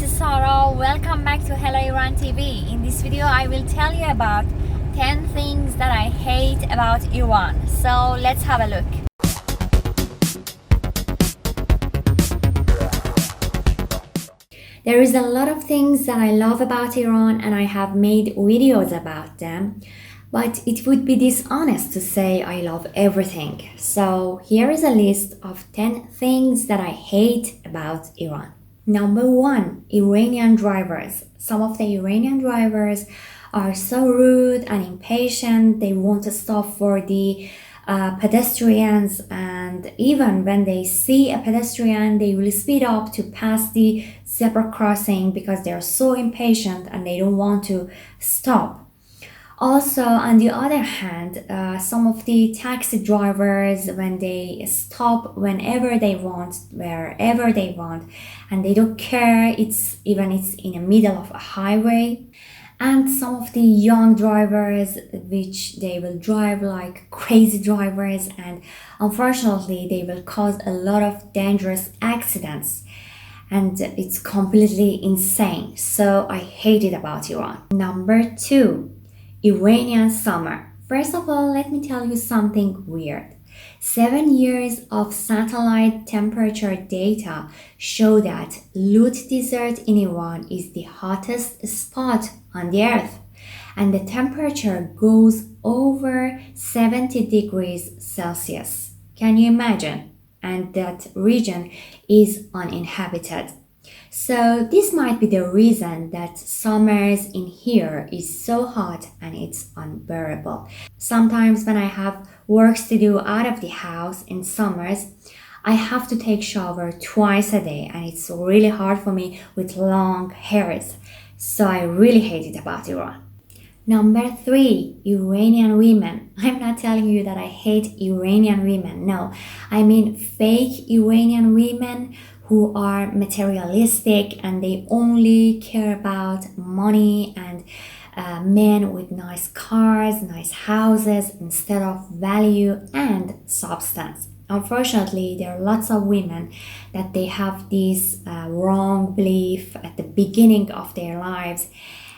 this is Sarah. Welcome back to Hello Iran TV. In this video, I will tell you about 10 things that I hate about Iran. So let's have a look. There is a lot of things that I love about Iran and I have made videos about them, but it would be dishonest to say I love everything. So here is a list of 10 things that I hate about Iran. Number 1, Iranian drivers. Some of the Iranian drivers are so rude and impatient. They won't stop for the pedestrians, and even when they see a pedestrian, they will speed up to pass the zebra crossing because they are so impatient and they don't want to stop. Also, on the other hand, some of the taxi drivers, when they stop whenever they want, wherever they want, and they don't care, it's in the middle of a highway. And some of the young drivers, which they will drive like crazy drivers, and unfortunately they will cause a lot of dangerous accidents. And it's completely insane. So I hate it about Iran. Number 2, Iranian summer. First of all, let me tell you something weird. 7 years of satellite temperature data show that Lut Desert in Iran is the hottest spot on the earth, and the temperature goes over 70 degrees Celsius. Can you imagine? And that region is uninhabited. So this might be the reason that summers in here is so hot and it's unbearable. Sometimes when I have works to do out of the house in summers, I have to take shower twice a day, and it's really hard for me with long hairs. So I really hate it about Iran. Number 3, Iranian women. I'm not telling you that I hate Iranian women. No, I mean fake Iranian women who are materialistic and they only care about money and men with nice cars, nice houses instead of value and substance. Unfortunately, there are lots of women that they have this wrong belief at the beginning of their lives,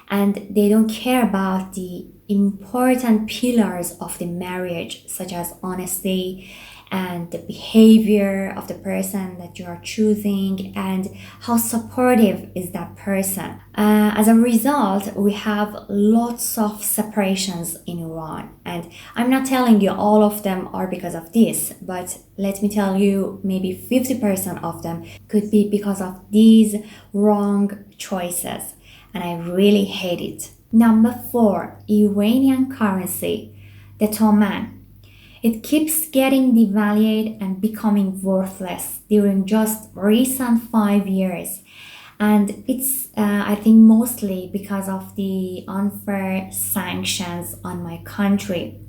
and they don't care about the important pillars of the marriage, such as honesty and the behavior of the person that you are choosing and how supportive is that person. As a result, we have lots of separations in Iran, and I'm not telling you all of them are because of this, but let me tell you, maybe 50% of them could be because of these wrong choices, and I really hate it. Number 4, Iranian currency, the Toman. It keeps getting devalued and becoming worthless during just recent 5 years. And it's, I think, mostly because of the unfair sanctions on my country.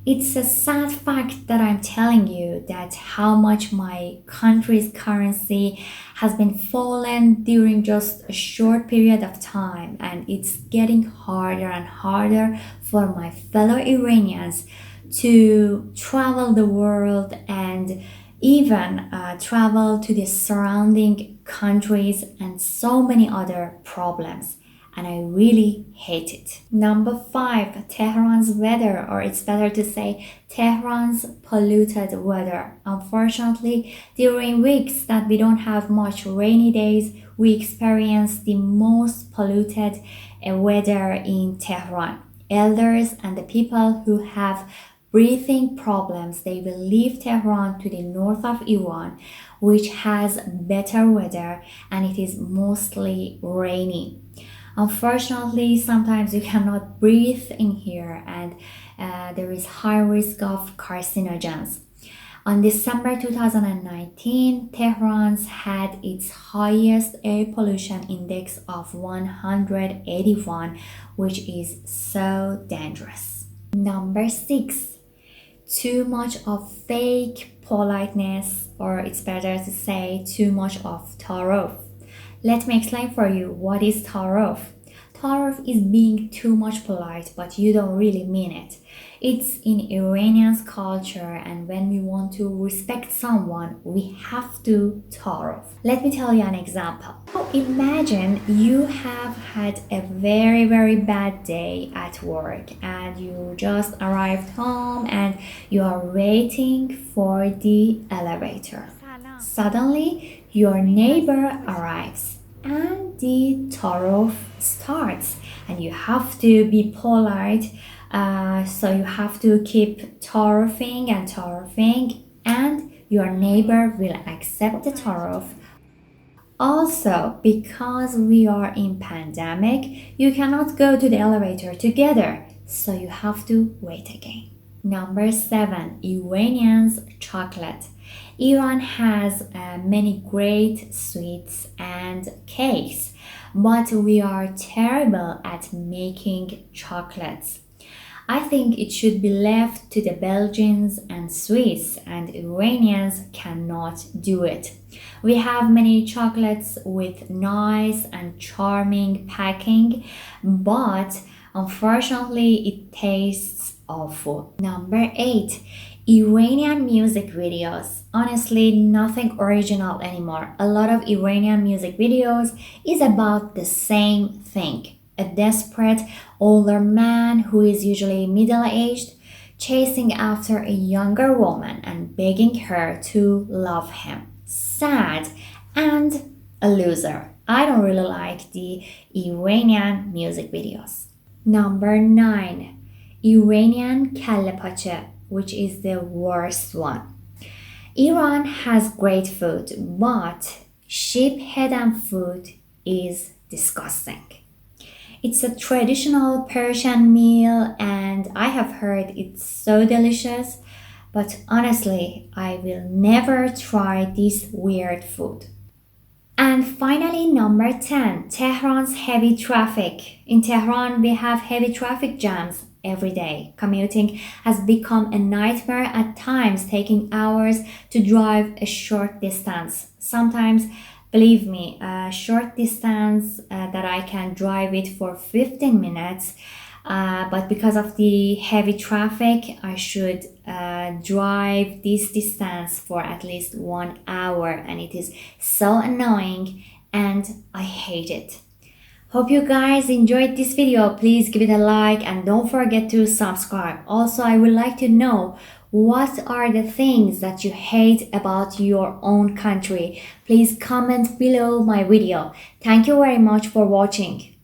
It's a sad fact that I'm telling you that how much my country's currency has been fallen during just a short period of time. And it's getting harder and harder for my fellow Iranians to travel the world and even travel to the surrounding countries and so many other problems. And I really hate it. Number 5, Tehran's weather, or it's better to say Tehran's polluted weather. Unfortunately, during weeks that we don't have much rainy days, we experience the most polluted weather in Tehran. Elders and the people who have breathing problems, they will leave Tehran to the north of Iran, which has better weather and it is mostly rainy. Unfortunately, sometimes you cannot breathe in here, and there is high risk of carcinogens. On December 2019, Tehran had its highest air pollution index of 181, which is so dangerous. Number 6, too much of fake politeness, or it's better to say too much of taarot. Let me explain for you what is taarot. Taarot is being too much polite, but you don't really mean it. It's in Iranian's culture, and when we want to respect someone, we have to taarot. Let me tell you an example. Imagine you have had a very bad day at work and you just arrived home and you are waiting for the elevator. Suddenly, your neighbor arrives and the taarot starts, and you have to be polite. So you have to keep taarofing and taarofing, and your neighbor will accept the taarot. Also, because we are in pandemic, you cannot go to the elevator together, so you have to wait again. Number 7, Iranian's chocolate. Iran has many great sweets and cakes, but we are terrible at making chocolates. I think it should be left to the Belgians and Swiss, and Iranians cannot do it. We have many chocolates with nice and charming packing, but unfortunately it tastes awful. Number 8, Iranian music videos. Honestly, nothing original anymore. A lot of Iranian music videos is about the same thing. A desperate older man who is usually middle-aged, chasing after a younger woman and begging her to love him. Sad and a loser. I don't really like the Iranian music videos. Number 9, Iranian Kale Pache, which is the worst one. Iran has great food, but sheep head and food is disgusting. It's a traditional Persian meal and I have heard it's so delicious, but honestly, I will never try this weird food. And finally, number 10, Tehran's heavy traffic. In Tehran, we have heavy traffic jams every day. Commuting has become a nightmare at times, taking hours to drive a short distance. Sometimes, believe me, a short distance that I can drive it for 15 minutes, but because of the heavy traffic, I should drive this distance for at least 1 hour, and it is so annoying and I hate it. Hope you guys enjoyed this video. Please give it a like and don't forget to subscribe. Also, I would like to know what are the things that you hate about your own country. Please comment below my video. Thank you very much for watching.